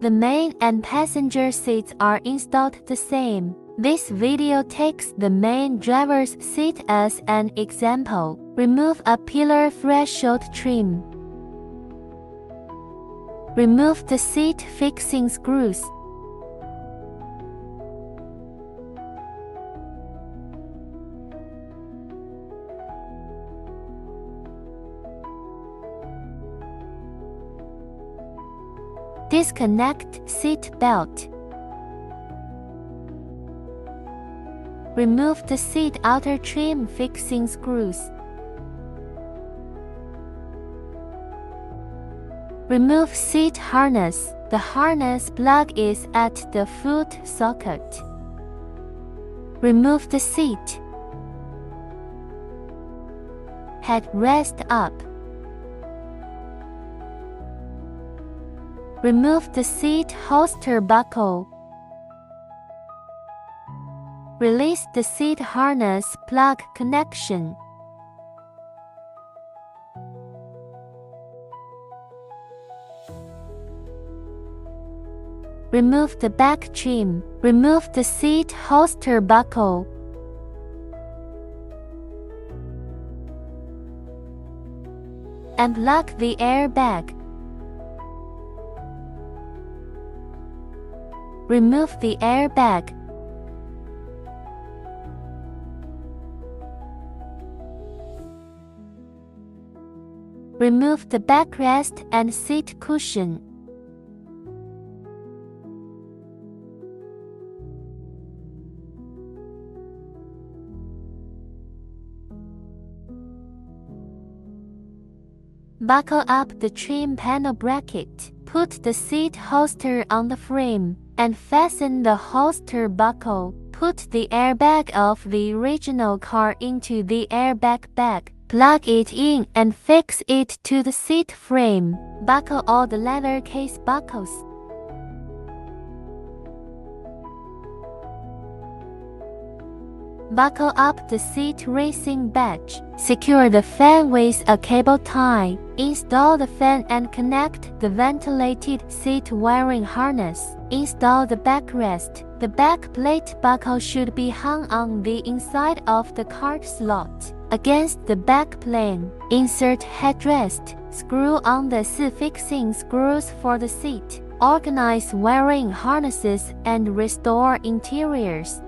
The main and passenger seats are installed the same. This video takes the main driver's seat as an example. Remove a pillar threshold trim. Remove the seat fixing screws. Disconnect seat belt. Remove the seat outer trim fixing screws. Remove seat harness. The harness plug is at the foot socket. Remove the seat. Headrest up. Remove the seat holster buckle. Release the seat harness plug connection. Remove the back trim. Remove the seat holster buckle. Unlock the airbag. Remove the airbag. Remove the backrest and seat cushion. Buckle up the trim panel bracket. Put the seat holster on the frame and fasten the holster buckle. Put the airbag of the original car into the airbag bag. Plug it in and fix it to the seat frame. Buckle all the leather case buckles. Buckle up the seat racing badge. Secure the fan with a cable tie. Install the fan and connect the ventilated seat wiring harness. Install the backrest. The back plate buckle should be hung on the inside of the cart slot against the back plane. Insert headrest. Screw on the seat fixing screws for the seat. Organize wiring harnesses and restore interiors.